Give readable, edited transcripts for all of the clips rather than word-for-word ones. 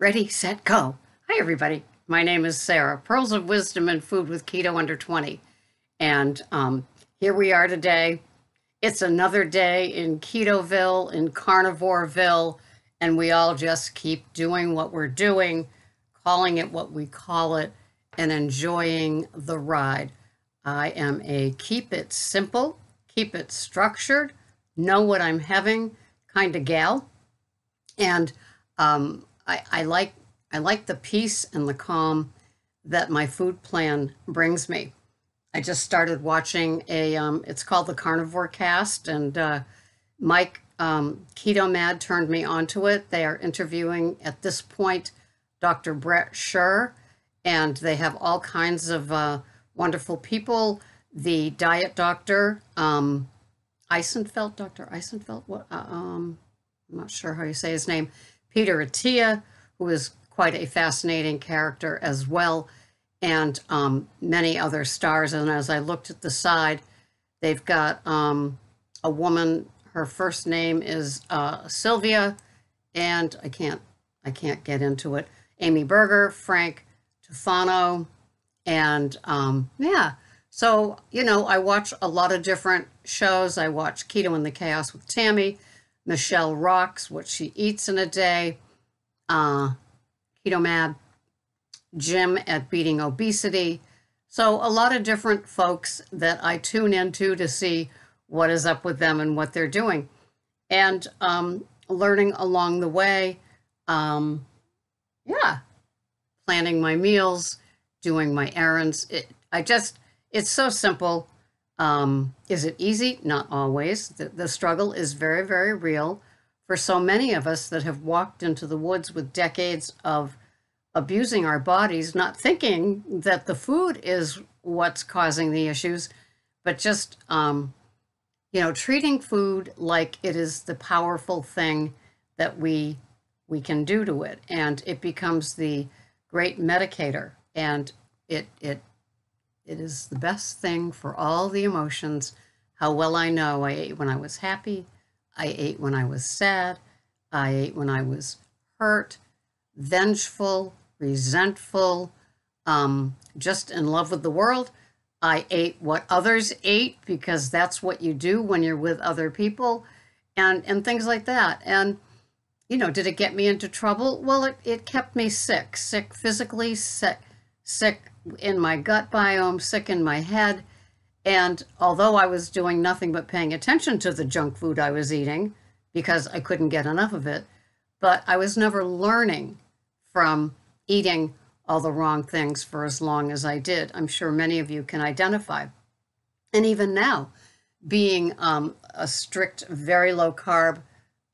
Ready, set, go. Hi, everybody. My name is Sarah, Pearls of Wisdom and Food with Keto Under 20. And here we are today. It's another day in Ketoville, in Carnivoreville, and we all just keep doing what we're doing, calling it what we call it, and enjoying the ride. I am a keep it simple, keep it structured, know what I'm having kind of gal. And I like the peace and the calm that my food plan brings me. I just started watching it's called the Carnivore Cast, and Mike Keto Mad turned me onto it. They are interviewing at this point Dr. Brett Scher, and they have all kinds of wonderful people. The diet doctor, Eisenfeld, Dr. Eisenfeld, I'm not sure how you say his name, Peter Attia, who is quite a fascinating character as well, and many other stars. And as I looked at the side, they've got a woman. Her first name is Sylvia, and I can't get into it. Amy Berger, Frank Tufano, and yeah. So I watch a lot of different shows. I watch Keto in the Chaos with Tammy. Michelle Rocks what she eats in a day. Keto Mad, Jim at Beating Obesity. So a lot of different folks that I tune into to see what is up with them and what they're doing. And learning along the way, yeah, planning my meals, doing my errands. It's so simple. Is it easy? Not always. The struggle is very, very real for so many of us that have walked into the woods with decades of abusing our bodies, not thinking that the food is what's causing the issues, but just, treating food like it is the powerful thing that we can do to it. And it becomes the great medicator. And it is the best thing for all the emotions. How well I know I ate when I was happy. I ate when I was sad. I ate when I was hurt, vengeful, resentful, just in love with the world. I ate what others ate because that's what you do when you're with other people, and things like that. And, did it get me into trouble? Well, it kept me sick physically, sick in my gut biome, sick in my head. And although I was doing nothing but paying attention to the junk food I was eating because I couldn't get enough of it, but I was never learning from eating all the wrong things for as long as I did. I'm sure many of you can identify. And even now, being a strict, very low carb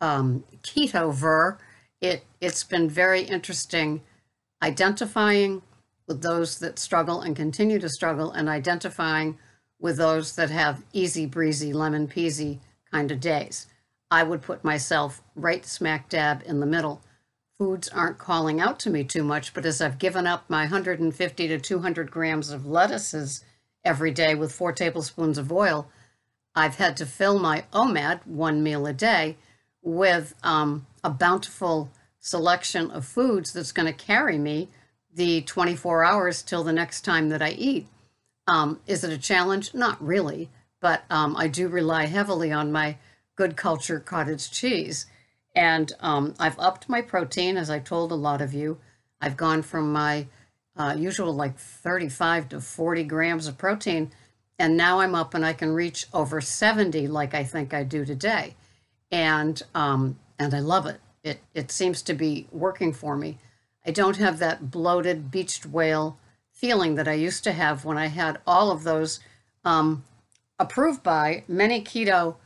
ketovore, it's been very interesting identifying with those that struggle and continue to struggle, and identifying with those that have easy breezy, lemon peasy kind of days. I would put myself right smack dab in the middle. Foods aren't calling out to me too much, but as I've given up my 150 to 200 grams of lettuces every day with 4 tablespoons of oil, I've had to fill my OMAD, one meal a day, with a bountiful selection of foods that's going to carry me the 24 hours till the next time that I eat. Is it a challenge? Not really, but I do rely heavily on my good culture cottage cheese. And I've upped my protein, as I told a lot of you. I've gone from my usual like 35 to 40 grams of protein, and now I'm up and I can reach over 70 like I think I do today. And I love it. It seems to be working for me. I don't have that bloated beached whale feeling that I used to have when I had all of those approved by many keto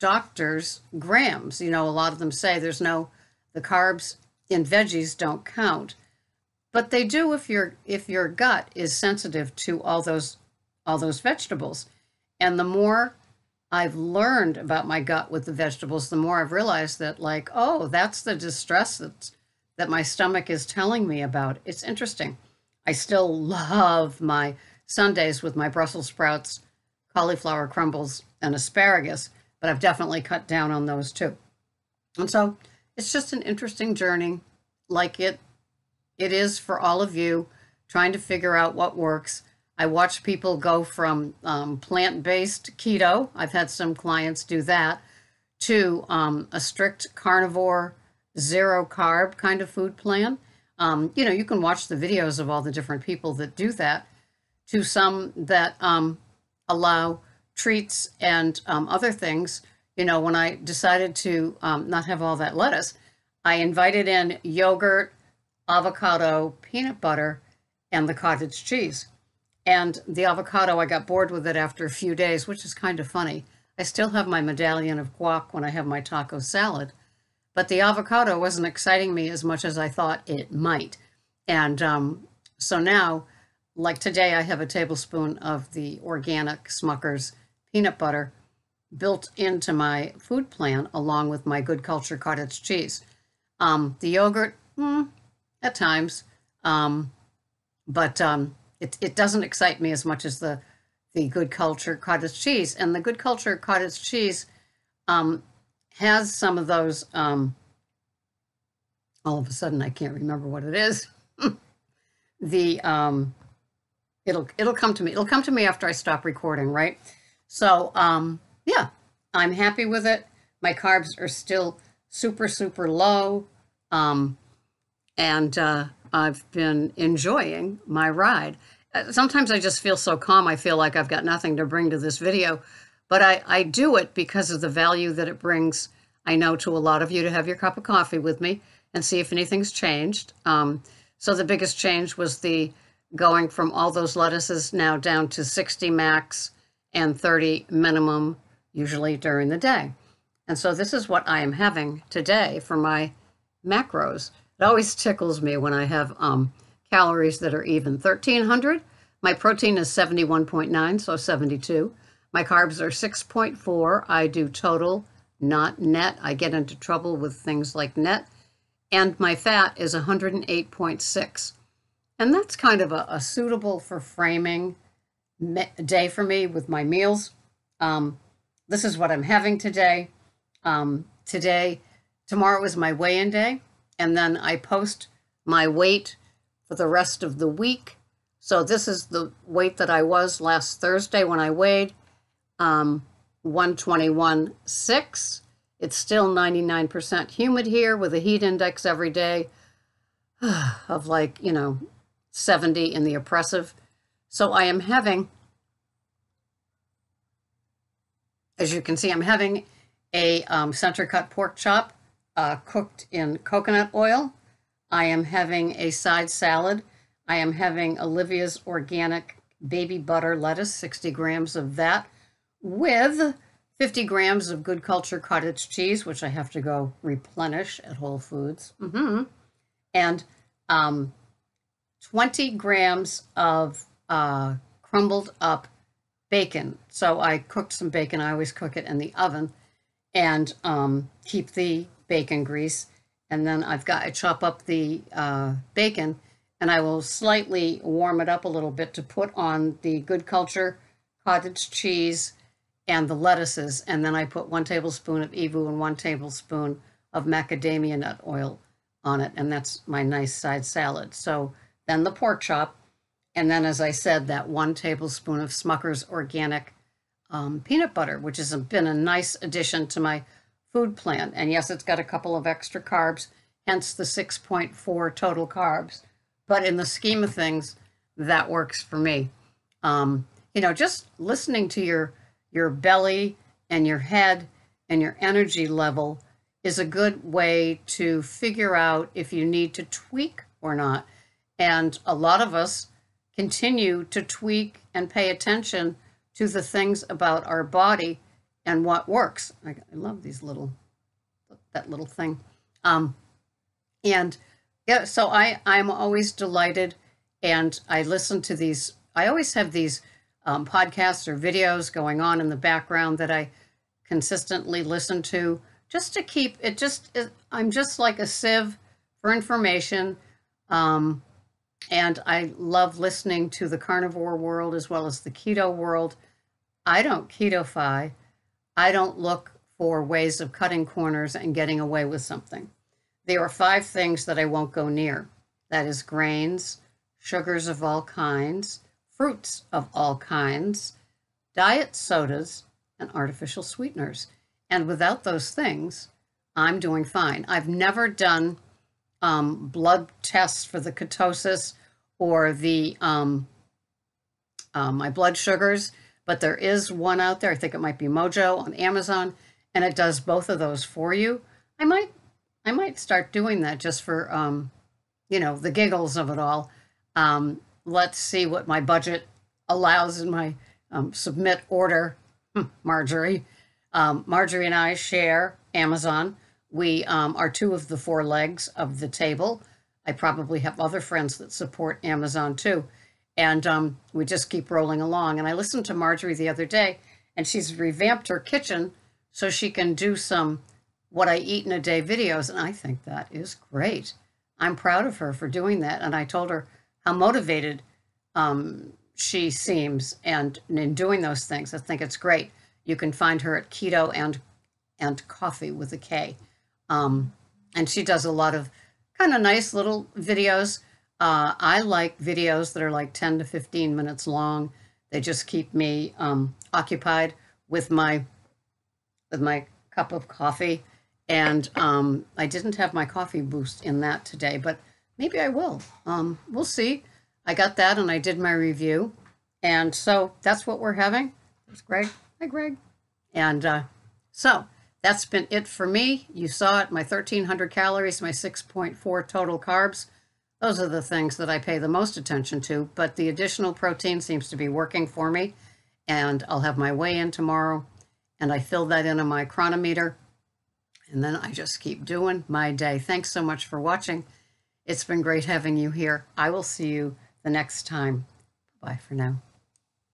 doctors grams. A lot of them say the carbs in veggies don't count, but they do if your gut is sensitive to all those vegetables. And the more I've learned about my gut with the vegetables, the more I've realized that, like, oh, that's the distress that my stomach is telling me about. It's interesting. I still love my Sundays with my Brussels sprouts, cauliflower crumbles, and asparagus, but I've definitely cut down on those too. And so it's just an interesting journey, like it it is for all of you trying to figure out what works. I watch people go from plant-based keto. I've had some clients do that to a strict carnivore, zero carb kind of food plan. You can watch the videos of all the different people that do that, to some that allow treats and other things. When I decided to not have all that lettuce, I invited in yogurt, avocado, peanut butter, and the cottage cheese. And the avocado, I got bored with it after a few days, which is kind of funny. I still have my medallion of guac when I have my taco salad, but the avocado wasn't exciting me as much as I thought it might. And so now, like today, I have a tablespoon of the organic Smucker's peanut butter built into my food plan, along with my Good Culture cottage cheese. The yogurt, at times, but it doesn't excite me as much as the Good Culture cottage cheese. And the Good Culture cottage cheese has some of those, all of a sudden I can't remember what it is. It'll come to me. It'll come to me after I stop recording, right? So yeah, I'm happy with it. My carbs are still super, super low. And I've been enjoying my ride. Sometimes I just feel so calm, I feel like I've got nothing to bring to this video, but I do it because of the value that it brings, I know, to a lot of you to have your cup of coffee with me and see if anything's changed. So the biggest change was the going from all those lettuces now down to 60 max and 30 minimum, usually during the day. And so this is what I am having today for my macros. It always tickles me when I have calories that are even. 1,300. My protein is 71.9, so 72. My carbs are 6.4. I do total, not net. I get into trouble with things like net. And my fat is 108.6. And that's kind of a suitable for framing day for me with my meals. This is what I'm having today. Tomorrow is my weigh-in day. And then I post my weight for the rest of the week. So this is the weight that I was last Thursday when I weighed, 121.6. It's still 99% humid here with a heat index every day of 70 in the oppressive. So I am having, as you can see, I'm having a center cut pork chop cooked in coconut oil. I am having a side salad. I am having Olivia's organic baby butter lettuce, 60 grams of that, with 50 grams of Good Culture cottage cheese, which I have to go replenish at Whole Foods. And 20 grams of crumbled up bacon. So I cooked some bacon. I always cook it in the oven and keep the bacon grease. And then I chop up the bacon, and I will slightly warm it up a little bit to put on the Good Culture cottage cheese and the lettuces. And then I put 1 tablespoon of EVU and 1 tablespoon of macadamia nut oil on it. And that's my nice side salad. So then the pork chop. And then, as I said, that 1 tablespoon of Smucker's organic peanut butter, which has been a nice addition to my food plan. And yes, it's got a couple of extra carbs, hence the 6.4 total carbs. But in the scheme of things, that works for me. Just listening to your belly and your head and your energy level is a good way to figure out if you need to tweak or not. And a lot of us continue to tweak and pay attention to the things about our body and what works. I love these that little thing. And yeah, so I'm always delighted, and I listen to these. I always have these podcasts or videos going on in the background that I consistently listen to, just to keep it. I'm just like a sieve for information. And I love listening to the carnivore world as well as the keto world. I don't ketofy. I don't look for ways of cutting corners and getting away with something. There are 5 things that I won't go near. That is grains, sugars of all kinds, fruits of all kinds, diet sodas, and artificial sweeteners. And without those things, I'm doing fine. I've never done blood tests for the ketosis or the my blood sugars, but there is one out there. I think it might be Mojo on Amazon, and it does both of those for you. I might start doing that just for the giggles of it all. Let's see what my budget allows in my submit order. Marjorie. Marjorie and I share Amazon. We are two of the four legs of the table. I probably have other friends that support Amazon too. And we just keep rolling along. And I listened to Marjorie the other day, and she's revamped her kitchen so she can do some what I eat in a day videos. And I think that is great. I'm proud of her for doing that. And I told her how motivated she seems and in doing those things. I think it's great. You can find her at Keto and Coffee with a K. And she does a lot of kind of nice little videos. I like videos that are like 10 to 15 minutes long. They just keep me occupied with my cup of coffee. And I didn't have my coffee boost in that today, but maybe I will. We'll see. I got that and I did my review. And so that's what we're having. There's Greg. Hi, Greg. And so that's been it for me. You saw it, my 1,300 calories, my 6.4 total carbs. Those are the things that I pay the most attention to, but the additional protein seems to be working for me. And I'll have my weigh-in tomorrow, and I fill that into my chronometer. And then I just keep doing my day. Thanks so much for watching. It's been great having you here. I will see you the next time. Bye for now.